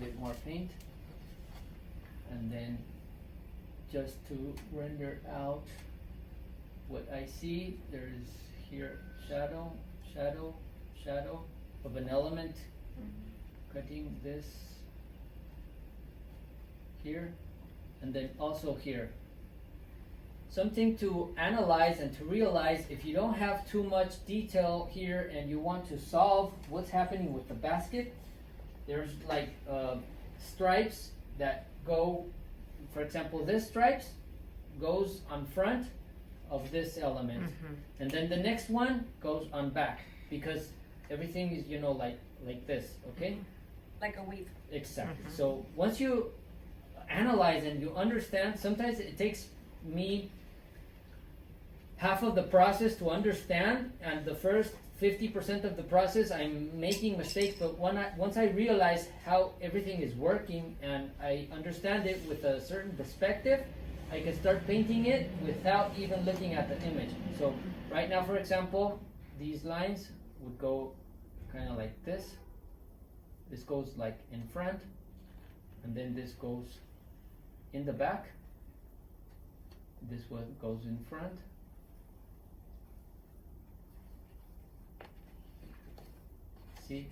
bit more paint. And then just to render out what I see, there's here shadow, shadow, shadow of an element, cutting this here, and then also here. Something to analyze and to realize, if you don't have too much detail here and you want to solve what's happening with the basket, there's like stripes that go, for example, this stripes goes on front of this element, and then the next one goes on back, because everything is, you know, like this, okay? Like a weave. Exactly. So once you analyze and you understand, sometimes it takes me half of the process to understand, and the first 50% of the process I'm making mistakes, but once I realize how everything is working and I understand it with a certain perspective, I can start painting it without even looking at the image. So right now, for example, these lines would go kind of like this. This goes like in front, and then this goes in the back. This one goes in front. See,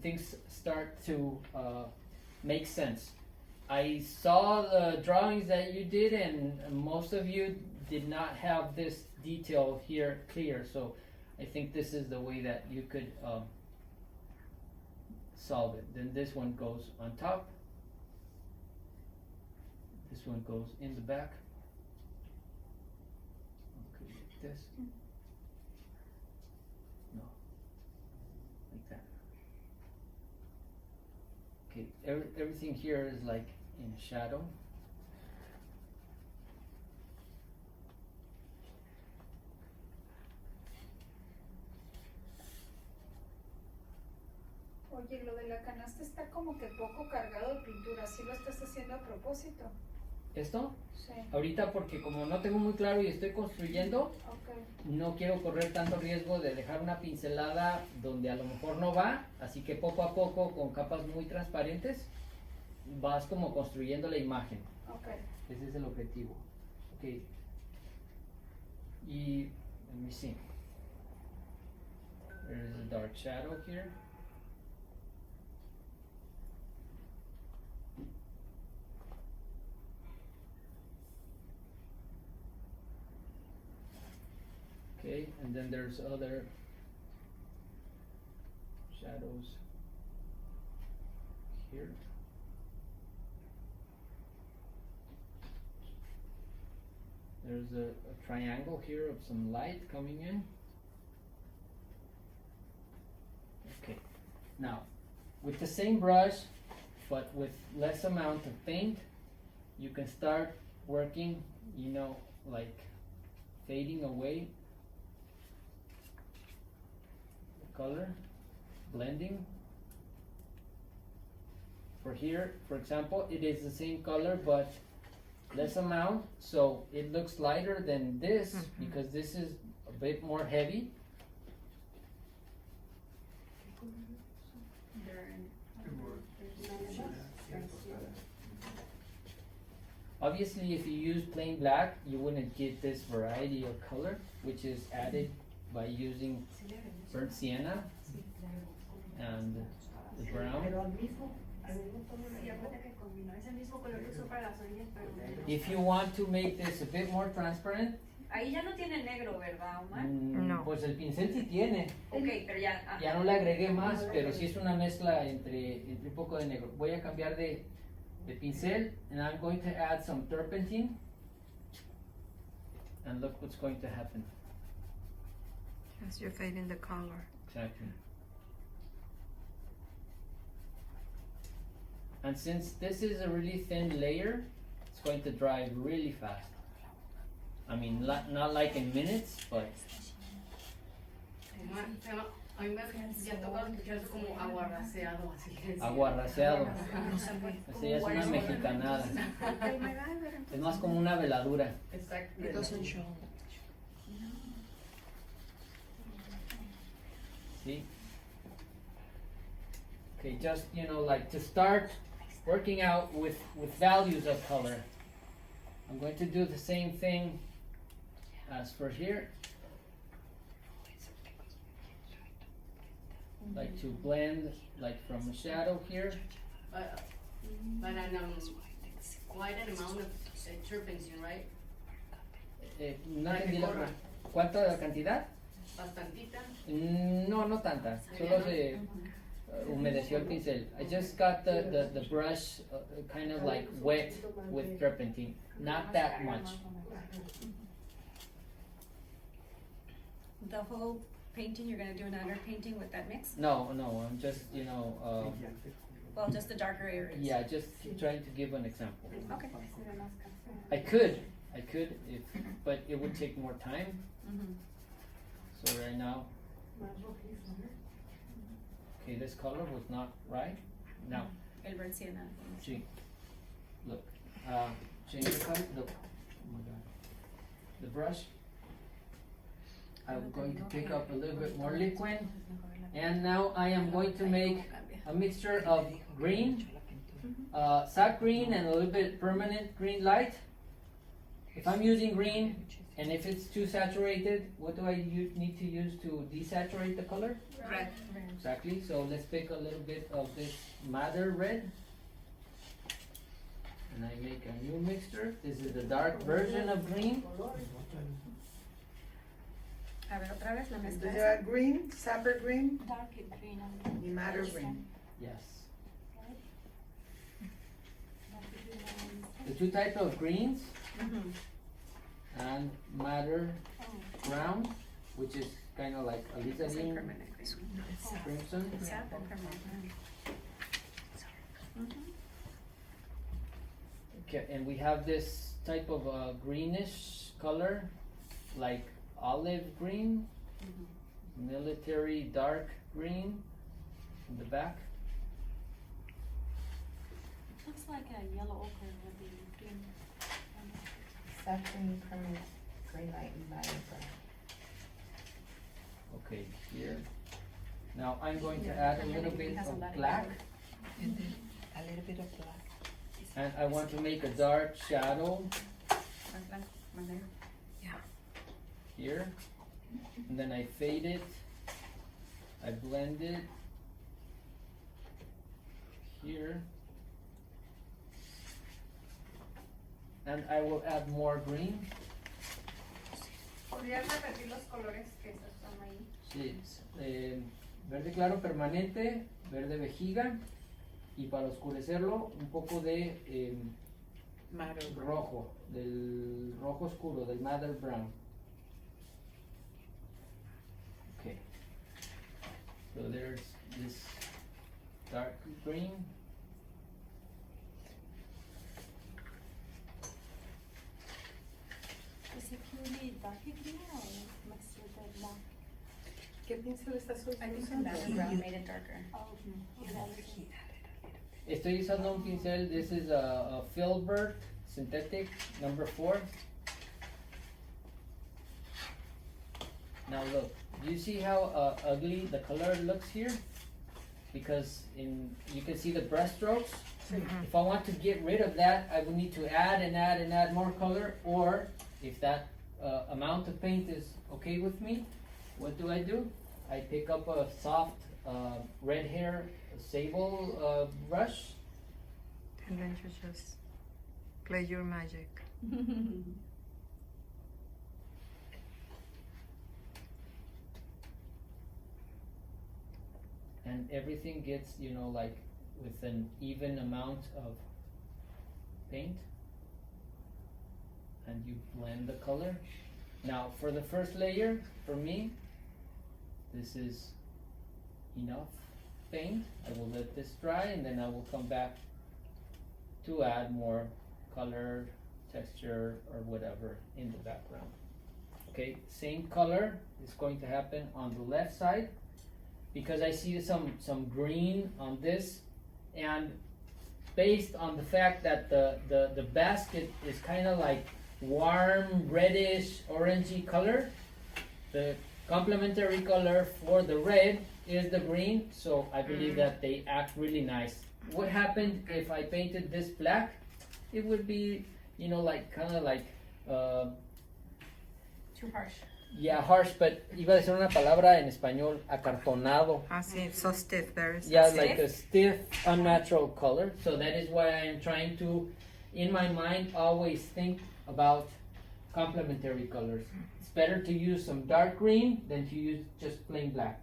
things start to make sense. I saw the drawings that you did, and most of you did not have this detail here clear, so I think this is the way that you could solve it. Then this one goes on top, this one goes in the back. Okay, like this. No, like that. Okay, everything here is like in shadow. Oye, lo de la canasta está como que poco cargado de pintura, ¿sí lo estás haciendo a propósito? ¿Esto? Sí. Ahorita, porque como no tengo muy claro y estoy construyendo, Okay. no quiero correr tanto riesgo de dejar una pincelada donde a lo mejor no va, así que poco a poco, con capas muy transparentes, vas como construyendo la imagen. Okay. Ese es el objetivo. Okay. Y, let me see. There's a dark shadow here. Okay, and then there's other shadows here. There's a triangle here of some light coming in. Okay, now with the same brush but with less amount of paint, you can start working, you know, like fading away the color, blending. For here, for example, it is the same color but less amount, so it looks lighter than this because this is a bit more heavy. Obviously, if you use plain black, you wouldn't get this variety of color, which is added by using burnt sienna and the brown. If you want to make this a bit more transparent, Ahí ya no tiene negro, ¿verdad, Omar? No. pues el pincel sí tiene. Ok, pero ya. Ya no le agregué más, pero sí es una mezcla entre un poco de negro. Voy a cambiar de pincel, and I'm going to add some turpentine. And look what's going to happen. As you're fading the color. Exactly. And since this is a really thin layer, it's going to dry really fast. I mean, not like in minutes, but A mí me ya tocado escuchar eso como aguarraseado, así que sí. aguarraseado. Esa ya es una mexicanada. Es más como una veladura. Exacto. It doesn't show. See? Okay, just, you know, like to start working out with values of color. I'm going to do the same thing as for here. Like to blend, like from a shadow here. But quite an amount of turpentine, right? No Para que entendí la corra. ¿Cuánta la cantidad? Bastantita. No, no tanta. Solo se humedeció el pincel. I just got the brush kind of like wet with turpentine. Not that much. The whole painting, you're gonna do another painting with that mix? No, I'm just, Well, just the darker areas? yeah, just trying to give an example. Okay. I could, if, but it would take more time. Mhm. So right now, okay, this color was not right. Now, El red sienna. see, look, change the color, oh my God. The brush. I'm going to pick up a little bit more liquid, and now I am going to make a mixture of green, sap green, and a little bit permanent green light. If I'm using green, and if it's too saturated, what do I need to use to desaturate the color? Red. Exactly, so let's pick a little bit of this madder red. And I make a new mixture. This is the dark version of green. A ver, otra vez la mezcla. Does that green, sapper green, Dark green. y madder green? Yes. The two types of greens Mhm. and madder brown, which is kind of like alizarin Permanent green. crimson. Sap or permanent? Mhm. Okay, and we have this type of greenish color, like olive green, military dark green in the back. Looks like a yellow ochre with the green. Sap green, permanent green light, and madder brown. Okay, here. Now I'm going to add a little bit of black, And then a little bit of black. and I want to make a dark shadow Más blanco, más negro. here. And then I fade it, I blend it here. And I will add more green. ¿Podrías repetir los colores que están ahí? Sí, verde claro permanente, verde vejiga, y para oscurecerlo un poco de Madder brown. rojo, del rojo oscuro, del madder brown. Okay, so there's this dark green. Is it purely dark green or mixed with the black? ¿Qué pincel estás I think the usando? madder brown made it darker. Estoy usando un pincel, this is a Filbert synthetic number 4. Now look, do you see how ugly the color looks here? Because you can see the brush strokes. If I want to get rid of that, I will need to add and add and add more color, or if that amount of paint is okay with me, what do? I pick up a soft red hair sable brush. And then you just play your magic. And everything gets, like with an even amount of paint. And you blend the color. Now for the first layer, for me, this is enough paint. I will let this dry and then I will come back to add more color, texture, or whatever in the background. Okay, same color is going to happen on the left side, because I see some green on this, and based on the fact that the basket is kind of like warm reddish orangey color, the complementary color for the red is the green, so I believe that they act really nice what happened if I painted this black? It would be, like kind of like, Too harsh. yeah, harsh, but iba a decir una palabra en español, acartonado. I see, so stiff, very Yeah, stiff. like a stiff, unnatural color. So that is why I am trying to, in my mind, always think about complementary colors. It's better to use some dark green than to use just plain black,